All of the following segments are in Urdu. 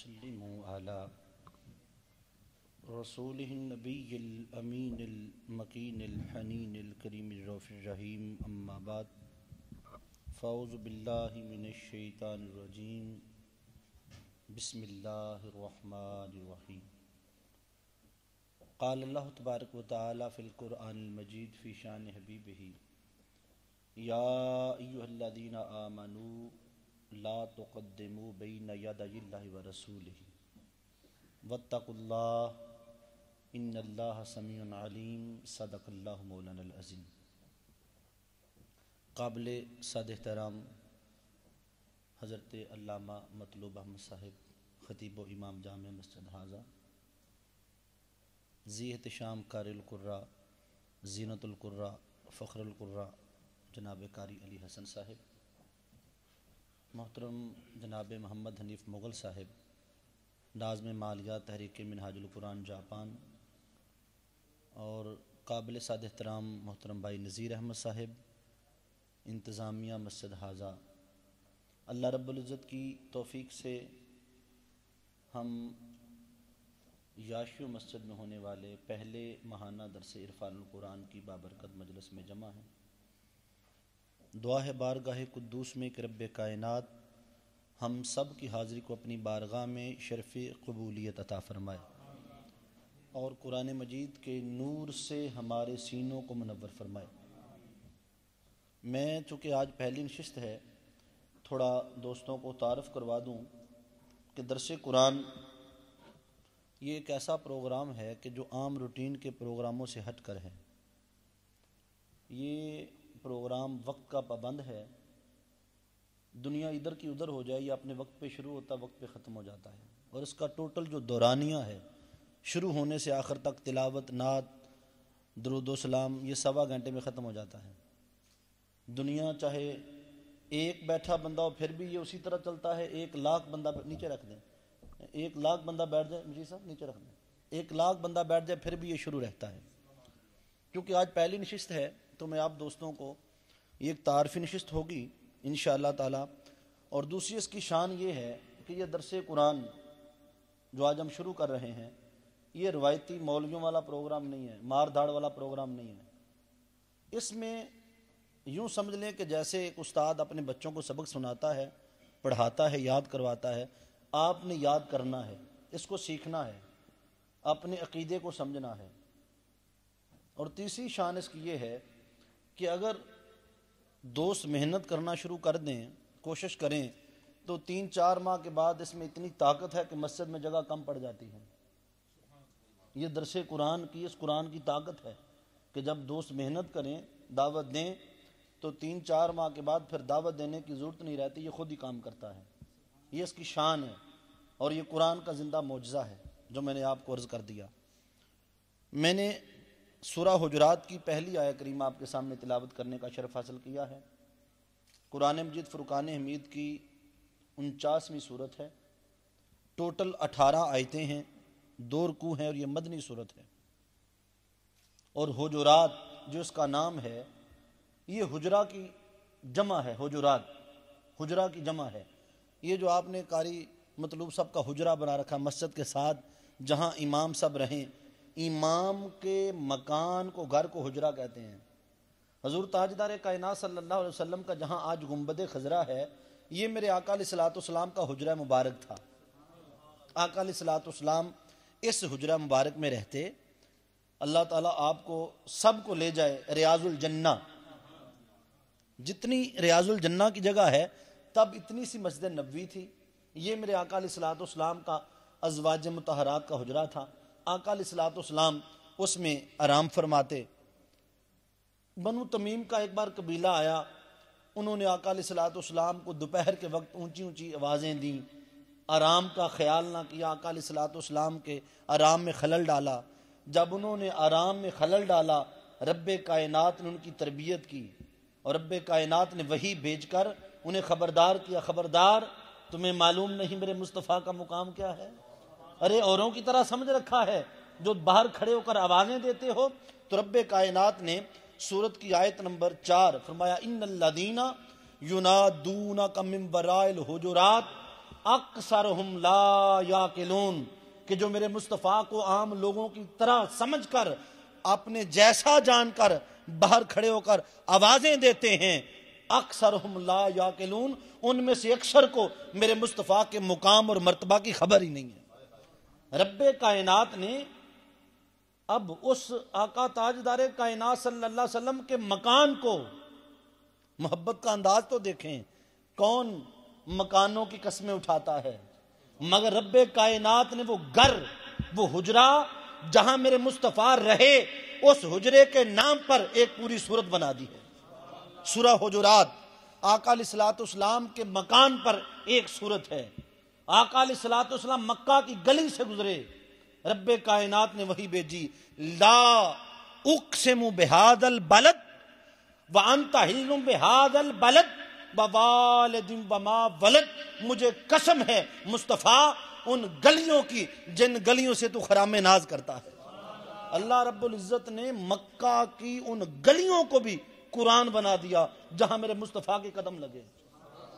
وسلموا على رسوله النبي الأمين المكين الحنين الكريم الرؤوف الرحيم أما بعد فأعوذ بالله من الشيطان الرجيم بسم الله الرحمن الرحيم قال الله تبارك وتعالى في القرآن المجيد في شان حبيبه يا أيها الذين آمنوا لا تقدموا بين يدي الله ورسوله واتقوا الله ان اللہ سمیع علیم صدق اللہ مولانا العظیم۔ قابل صد احترام حضرت علامہ مطلوب احمد صاحب خطیب و امام جامع مسجد حاضہ، ذی احتشام قاری القراء زینت القراء فخر القراء جناب قاری علی حسن صاحب، محترم جناب محمد حنیف مغل صاحب ناظم مالیات تحریک منہاج القرآن جاپان، اور قابل صد احترام محترم بھائی نذیر احمد صاحب انتظامیہ مسجد حاضہ، اللہ رب العزت کی توفیق سے ہم یاشیو مسجد میں ہونے والے پہلے ماہانہ درس عرفان القرآن کی بابرکت مجلس میں جمع ہیں۔ دعا ہے بارگاہ قدوس میں کہ رب کائنات ہم سب کی حاضری کو اپنی بارگاہ میں شرف قبولیت عطا فرمائے اور قرآن مجید کے نور سے ہمارے سینوں کو منور فرمائے۔ میں چونکہ آج پہلی نشست ہے، تھوڑا دوستوں کو تعارف کروا دوں کہ درس قرآن یہ ایک ایسا پروگرام ہے کہ جو عام روٹین کے پروگراموں سے ہٹ کر ہے۔ یہ پروگرام وقت کا پابند ہے، دنیا ادھر کی ادھر ہو جائے، یہ اپنے وقت پہ شروع ہوتا وقت پہ ختم ہو جاتا ہے، اور اس کا ٹوٹل جو دورانیہ ہے شروع ہونے سے آخر تک تلاوت، نعت، درود و سلام، یہ 1.25 گھنٹے میں ختم ہو جاتا ہے۔ دنیا چاہے ایک بیٹھا بندہ ہو پھر بھی یہ اسی طرح چلتا ہے۔ 1,00,000 بندہ نیچے رکھ دیں، 1,00,000 بندہ بیٹھ جائے، مجھے صاحب نیچے رکھ دیں، 1,00,000 بندہ بیٹھ جائے پھر بھی یہ شروع رہتا ہے۔ کیونکہ آج پہلی نشست ہے تو میں آپ دوستوں کو یہ ایک تعارفی نشست ہوگی انشاءاللہ تعالی، اور دوسری اس کی شان یہ ہے کہ یہ درس قرآن جو آج ہم شروع کر رہے ہیں یہ روایتی مولویوں والا پروگرام نہیں ہے، مار دھاڑ والا پروگرام نہیں ہے۔ اس میں یوں سمجھ لیں کہ جیسے ایک استاد اپنے بچوں کو سبق سناتا ہے، پڑھاتا ہے، یاد کرواتا ہے، آپ نے یاد کرنا ہے، اس کو سیکھنا ہے، اپنے عقیدے کو سمجھنا ہے۔ اور تیسری شان اس کی یہ ہے کہ اگر دوست محنت کرنا شروع کر دیں، کوشش کریں، تو 3-4 ماہ کے بعد اس میں اتنی طاقت ہے کہ مسجد میں جگہ کم پڑ جاتی ہے۔ یہ درس قرآن کی، اس قرآن کی طاقت ہے کہ جب دوست محنت کریں، دعوت دیں، تو 3-4 ماہ کے بعد پھر دعوت دینے کی ضرورت نہیں رہتی، یہ خود ہی کام کرتا ہے۔ یہ اس کی شان ہے، اور یہ قرآن کا زندہ معجزہ ہے جو میں نے آپ کو عرض کر دیا۔ میں نے سورہ حجرات کی پہلی آیہ کریمہ آپ کے سامنے تلاوت کرنے کا شرف حاصل کیا ہے۔ قرآن مجید فرقان حمید کی 49ویں صورت ہے، ٹوٹل 18 آیتیں ہیں، 2 رکوع ہیں، اور یہ مدنی صورت ہے۔ اور حجرات جو اس کا نام ہے، یہ حجرہ کی جمع ہے، حجرات حجرہ کی جمع ہے۔ یہ جو آپ نے قاری مطلوب صاحب کا حجرہ بنا رکھا مسجد کے ساتھ، جہاں امام صاحب رہیں، امام کے مکان کو، گھر کو حجرہ کہتے ہیں۔ حضور تاجدار کائنات صلی اللہ علیہ وسلم کا جہاں آج گنبد خضرا ہے، یہ میرے آقا علیہ الصلوۃ والسلام کا حجرہ مبارک تھا۔ آقا علیہ الصلوۃ والسلام اس حجرہ مبارک میں رہتے۔ اللہ تعالیٰ آپ کو سب کو لے جائے ریاض الجنہ، جتنی ریاض الجنہ کی جگہ ہے تب اتنی سی مسجد نبوی تھی۔ یہ میرے آقا علیہ الصلوۃ والسلام کا ازواج مطہرات کا حجرہ تھا۔ آقا علیہ الصلوۃ والسلام اس میں آرام فرماتے۔ بنو تمیم کا ایک بار قبیلہ آیا، انہوں نے آقا علیہ الصلوۃ والسلام کو دوپہر کے وقت اونچی اونچی آوازیں دیں، آرام کا خیال نہ کیا، آقا علیہ الصلوۃ والسلام کے آرام میں خلل ڈالا۔ جب انہوں نے آرام میں خلل ڈالا، رب کائنات نے ان کی تربیت کی، اور رب کائنات نے وحی بھیج کر انہیں خبردار کیا، خبردار تمہیں معلوم نہیں میرے مصطفیٰ کا مقام کیا ہے؟ ارے اوروں کی طرح سمجھ رکھا ہے جو باہر کھڑے ہو کر آوازیں دیتے ہو؟ تو رب کائنات نے سورت کی آیت نمبر 4 فرمایا ان الذین ینادونک من وراء الحجرات اکثرہم لا یاقلون، کہ جو میرے مصطفیٰ کو عام لوگوں کی طرح سمجھ کر اپنے جیسا جان کر باہر کھڑے ہو کر آوازیں دیتے ہیں، اکثرہم لا یاقلون، ان میں سے اکثر کو میرے مصطفیٰ کے مقام اور مرتبہ کی خبر ہی نہیں ہے۔ رب کائنات نے اب اس آقا تاجدار کائنات صلی اللہ علیہ وسلم کے مکان کو، محبت کا انداز تو دیکھیں، کون مکانوں کی قسمیں اٹھاتا ہے، مگر رب کائنات نے وہ گھر، وہ حجرہ جہاں میرے مصطفیٰ رہے، اس حجرے کے نام پر ایک پوری سورت بنا دی ہے۔ سورہ حجرات آقا علیہ الصلوۃ والسلام کے مکان پر ایک سورت ہے۔ آقا علیہ الصلوۃ والسلام مکہ کی گلی سے گزرے، رب کائنات نے وہی بھیجی، لا اقسم بہذا البلد وانت حل بہذا البلد ووالد وما ولد، مجھے قسم ہے مصطفیٰ ان گلیوں کی جن گلیوں سے تو خرام ناز کرتا ہے۔ اللہ رب العزت نے مکہ کی ان گلیوں کو بھی قرآن بنا دیا جہاں میرے مصطفیٰ کے قدم لگے۔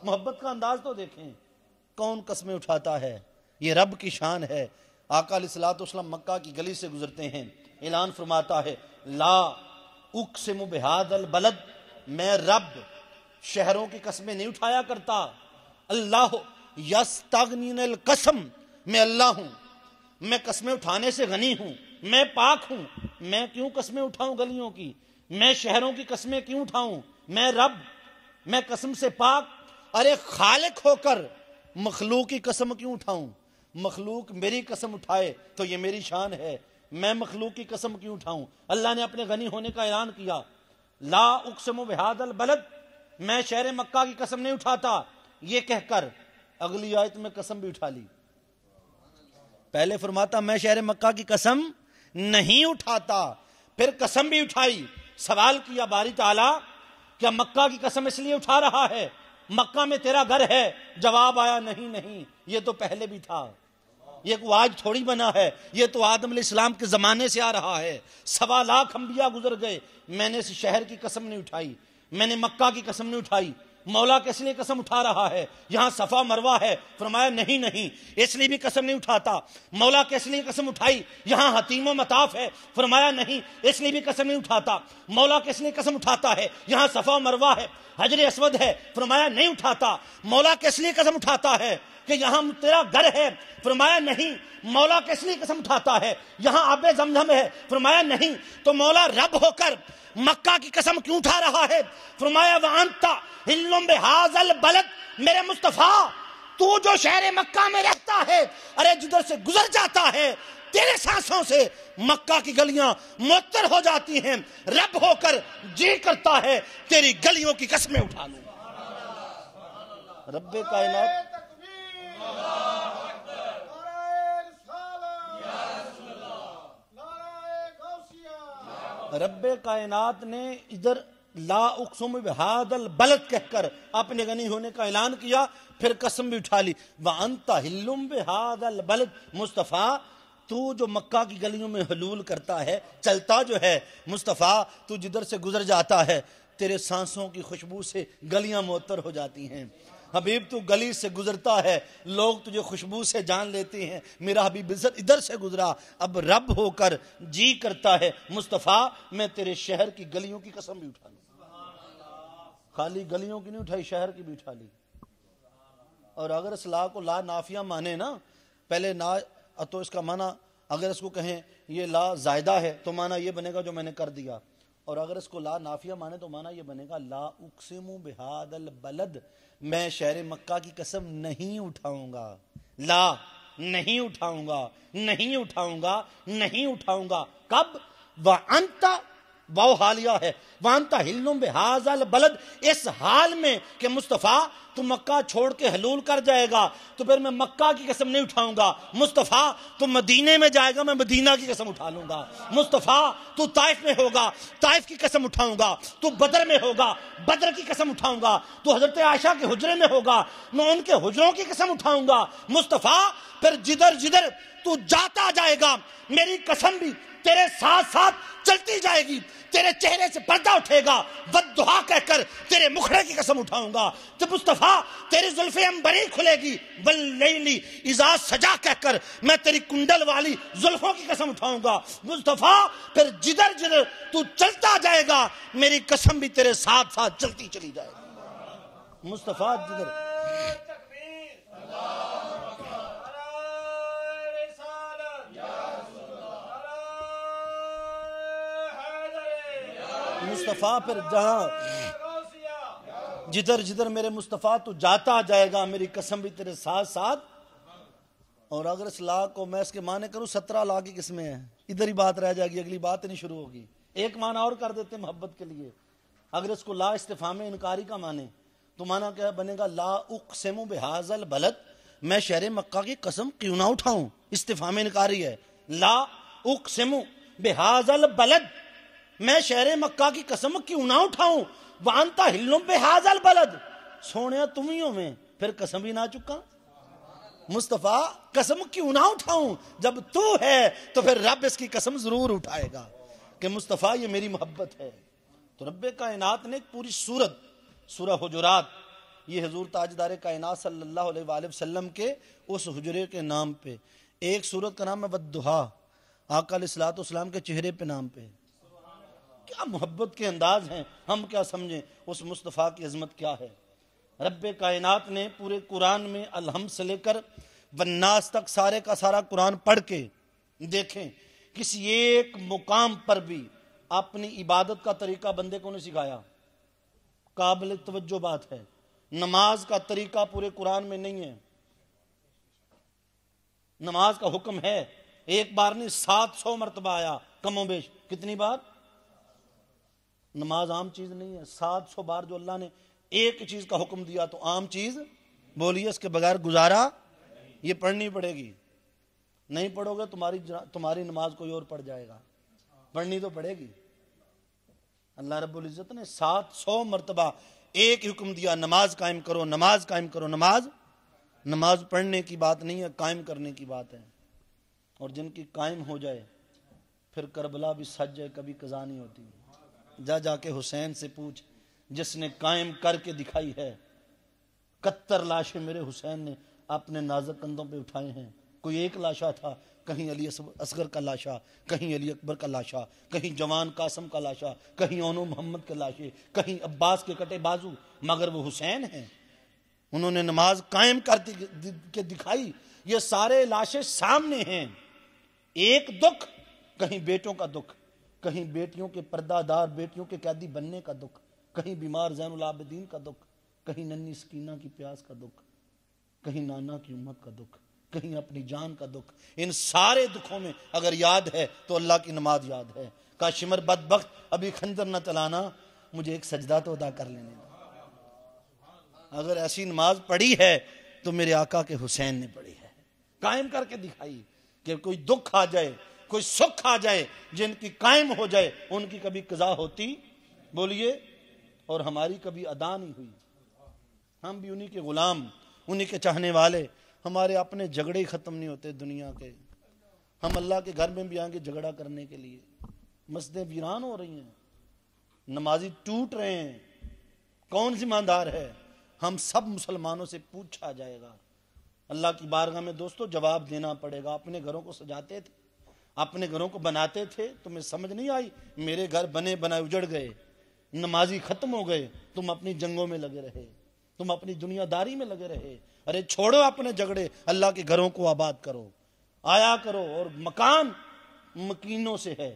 محبت کا انداز تو دیکھیں، کون قسمیں اٹھاتا ہے، یہ رب کی شان ہے۔ آقا علیہ الصلوۃ والسلام مکہ کی گلی سے گزرتے ہیں، اعلان فرماتا ہے، لا اقسم بہذا البلد، میں رب شہروں کی قسمیں نہیں اٹھایا کرتا۔ اللہ یستغنین القسم، میں اللہ ہوں، میں قسمیں اٹھانے سے غنی ہوں، میں پاک ہوں، میں کیوں قسمیں اٹھاؤں گلیوں کی، میں شہروں کی قسمیں کیوں اٹھاؤں، میں رب، میں قسم سے پاک۔ ارے خالق ہو کر مخلوق کی قسم کیوں اٹھاؤں؟ مخلوق میری قسم اٹھائے تو یہ میری شان ہے، میں مخلوق کی قسم کیوں اٹھاؤں؟ اللہ نے اپنے غنی ہونے کا اعلان کیا، لا اقسم بہذا البلد، میں شہر مکہ کی قسم نہیں اٹھاتا، یہ کہہ کر اگلی آیت میں قسم بھی اٹھا لی۔ پہلے فرماتا میں شہر مکہ کی قسم نہیں اٹھاتا، پھر قسم بھی اٹھائی۔ سوال کیا باری تعالیٰ، کیا مکہ کی قسم اس لیے اٹھا رہا ہے مکہ میں تیرا گھر ہے؟ جواب آیا نہیں نہیں، یہ تو پہلے بھی تھا، یہ کوئی آج تھوڑی بنا ہے، یہ تو آدم علیہ السلام کے زمانے سے آ رہا ہے، 1.25 لاکھ انبیاء گزر گئے، میں نے اس شہر کی قسم نہیں اٹھائی، میں نے مکہ کی قسم نہیں اٹھائی۔ مولا کس لیے قسم اٹھا رہا ہے؟ یہاں صفا مروہ ہے، فرمایا نہیں نہیں، اس لیے بھی قسم نہیں اٹھاتا۔ مولا کس لیے قسم اٹھائی؟ یہاں حتیم و مطاف ہے، فرمایا نہیں، اس لیے بھی قسم نہیں اٹھاتا۔ مولا کس لیے قسم اٹھاتا ہے؟ یہاں صفا و مروہ ہے، حجر اسود ہے، فرمایا نہیں اٹھاتا۔ مولا کس لیے قسم اٹھاتا ہے کہ یہاں تیرا گھر ہے؟ فرمایا نہیں۔ مولا کس لیے قسم اٹھاتا ہے؟ یہاں آب زمزم ہے، فرمایا نہیں۔ تو مولا رب ہو کر مکہ کی قسم کیوں اٹھا رہا ہے؟ فرمایا وَأَنْتَ حِلٌّ بِهَٰذَا الْبَلَدِ، میرے مصطفیٰ تو جو شہر مکہ میں رہتا ہے، ارے جدھر سے گزر جاتا ہے تیرے سانسوں سے مکہ کی گلیاں معطر ہو جاتی ہیں، رب ہو کر جی کرتا ہے تیری گلیوں کی قسمیں اٹھا لوں۔ رب کائنات رب کائنات نے ادھر لا اقسم بہذا البلد کہہ کر اپنے غنی ہونے کا اعلان کیا، پھر قسم بھی اٹھا لی، وانت حل بہذا البلد، مصطفیٰ تو جو مکہ کی گلیوں میں حلول کرتا ہے، چلتا جو ہے، مصطفیٰ تو جدھر سے گزر جاتا ہے تیرے سانسوں کی خوشبو سے گلیاں معطر ہو جاتی ہیں۔ حبیب تو گلی سے گزرتا ہے، لوگ تجھے خوشبو سے جان لیتے ہیں، میرا حبیب ادھر سے گزرا، اب رب ہو کر جی کرتا ہے مصطفیٰ میں تیرے شہر کی گلیوں کی قسم بھی اٹھا لوں۔ خالی گلیوں کی نہیں اٹھائی، شہر کی بھی اٹھا لی۔ اور اگر اس لا کو لا نافیہ مانے نا، پہلے نا تو اس کا معنی اگر اس کو کہیں یہ لا زائدہ ہے تو معنی یہ بنے گا جو میں نے کر دیا، اور اگر اس کو لا نافیہ مانے تو معنی یہ بنے گا لا اقسم بہذا البلد، میں شہر مکہ کی قسم نہیں اٹھاؤں گا، لا نہیں اٹھاؤں گا، نہیں اٹھاؤں گا، نہیں اٹھاؤں گا۔ کب؟ وَأَنْتَ، واو حالیہ ہے، وَأَنْتَ حِلٌّ بِهَٰذَا الْبَلَدِ، اس حال میں کہ مصطفیٰ تو مکہ چھوڑ کے حلول کر جائے گا تو پھر میں مکہ کی قسم نہیں اٹھاؤں گا۔ مصطفیٰ تو مدینے میں جائے گا، میں مدینہ کی قسم اٹھا لوں گا۔ مصطفیٰ تو طائف میں ہوگا، طائف کی قسم اٹھاؤں گا۔ تو بدر میں ہوگا، بدر کی قسم اٹھاؤں گا۔ تو حضرت عائشہ کے حجرے میں ہوگا، میں ان کے حجروں کی قسم اٹھاؤں گا۔ مصطفیٰ پھر جدھر جدھر تو جاتا جائے گا میری قسم بھی تیرے ساتھ ساتھ چلتی جائے گی، تیرے چہرے سے پردہ اٹھے گا، والدحا کہہ کر تیرے مکھڑے کی قسم اٹھاؤں گا، جب مصطفیٰ تیری زلف عنبری کھلے گی، واللیل اذا سجا کہہ کر میں تیری کنڈل والی زلفوں کی قسم اٹھاؤں گا، مصطفیٰ پھر جدھر جدھر تو چلتا جائے گا میری قسم بھی تیرے ساتھ ساتھ چلتی چلی جائے گی۔ مصطفیٰ جدھر مصطفیٰ پھر جہاں جدھر جدھر میرے مصطفیٰ تو جاتا جائے گا میری قسم بھی تیرے ساتھ ساتھ۔ اور اگر اس لا کو میں اس کے معنی کروں 17 لا کی قسمیں ہیں، ادھر ہی بات رہ جائے گی، اگلی بات نہیں شروع ہوگی۔ ایک معنی اور کر دیتے محبت کے لیے، اگر اس کو لا استفہام انکاری کا معنی تو معنی کیا بنے گا؟ لا اقسم بہذا البلد، میں شہر مکہ کی قسم کیوں نہ اٹھاؤں، استفہام انکاری ہے۔ لا اقسم بہذا البلد، میں شہر مکہ کی قسم کیوں نہ اٹھاؤں، وانتا حل بہذا البلد، سونیا تم ہی ہو میں پھر قسم ہی نہ چکا۔ مصطفیٰ قسم کیوں نہ اٹھاؤں، جب تو ہے تو پھر رب اس کی قسم ضرور اٹھائے گا کہ مصطفیٰ یہ میری محبت ہے۔ تو رب کائنات نے ایک پوری سورت، سورہ حجرات، یہ حضور تاجدار کائنات صلی اللہ علیہ وآلہ وسلم کے اس حجرے کے نام پہ، ایک سورت کا نام ہے والدحا، آقا علیہ الصلوۃ والسلام کے چہرے پہ نام پہ۔ کیا محبت کے انداز ہیں، ہم کیا سمجھیں اس مصطفیٰ کی عظمت کیا ہے۔ رب کائنات نے پورے قرآن میں الحمد سے لے کر والناس تک سارے کا سارا قرآن پڑھ کے دیکھیں، کسی ایک مقام پر بھی اپنی عبادت کا طریقہ بندے کو نہیں سکھایا۔ قابل توجہ بات ہے، نماز کا طریقہ پورے قرآن میں نہیں ہے۔ نماز کا حکم ہے، ایک بار نہیں 700 مرتبہ آیا، کم و بیش کتنی بار؟ نماز عام چیز نہیں ہے، 700 بار جو اللہ نے ایک چیز کا حکم دیا تو عام چیز بولیے، اس کے بغیر گزارا، یہ پڑھنی پڑے گی، نہیں پڑھو گے تمہاری نماز کوئی اور پڑھ جائے گا، پڑھنی تو پڑے گی۔ اللہ رب العزت نے 700 مرتبہ ایک حکم دیا، نماز قائم کرو، نماز قائم کرو۔ نماز پڑھنے کی بات نہیں ہے، قائم کرنے کی بات ہے۔ اور جن کی قائم ہو جائے پھر کربلا بھی سج جائے، کبھی قضا نہیں ہوتی۔ جا کے حسین سے پوچھ، جس نے قائم کر کے دکھائی ہے، 71 لاشیں میرے حسین نے اپنے نازک کندھوں پہ اٹھائے ہیں، کوئی ایک لاشا تھا، کہیں علی اصغر کا لاشا، کہیں علی اکبر کا لاشا، کہیں جوان قاسم کا لاشا، کہیں اونو محمد کے لاشے، کہیں عباس کے کٹے بازو، مگر وہ حسین ہیں۔ انہوں نے نماز قائم کر کے دکھائی، یہ سارے لاشیں سامنے ہیں۔ ایک دکھ، کہیں بیٹوں کا دکھ، کہیں بیٹیوں کے پردہ دار بیٹیوں کے قیدی بننے کا دکھ، کہیں بیمار زین العابدین کا دکھ، کہیں ننھی سکینہ کی پیاس کا دکھ، کہیں نانا کی امت کا دکھ، کہیں اپنی جان کا دکھ۔ ان سارے دکھوں میں اگر یاد ہے تو اللہ کی نماز یاد ہے۔ کہا شمر بدبخت ابھی خنجر نہ چلانا، مجھے ایک سجدہ تو ادا کر لینے دو۔ اگر ایسی نماز پڑھی ہے تو میرے آقا کے حسین نے پڑھی ہے، قائم کر کے دکھائی کہ کوئی دکھ آ جائے، کوئی سکھ آ جائے، جن کی قائم ہو جائے ان کی کبھی قضا ہوتی بولیے، اور ہماری کبھی ادا نہیں ہوئی۔ ہم بھی انہی کے غلام، انہی کے چاہنے والے، ہمارے اپنے جھگڑے ہی ختم نہیں ہوتے دنیا کے۔ ہم اللہ کے گھر میں بھی آئیں گے جھگڑا کرنے کے لیے، مسجدیں ویران ہو رہی ہیں، نمازی ٹوٹ رہے ہیں، کون ذمہ دار ہے؟ ہم سب مسلمانوں سے پوچھا جائے گا۔ اللہ کی بارگاہ میں دوستو جواب دینا پڑے گا۔ اپنے گھروں کو سجاتے تھے، اپنے گھروں کو بناتے تھے، تمہیں سمجھ نہیں آئی؟ میرے گھر بنے بنائے اجڑ گئے، نمازی ختم ہو گئے، تم اپنی جنگوں میں لگے رہے، تم اپنی دنیا داری میں لگے رہے۔ ارے چھوڑو اپنے جھگڑے، اللہ کے گھروں کو آباد کرو، آیا کرو، اور مکان مکینوں سے ہے۔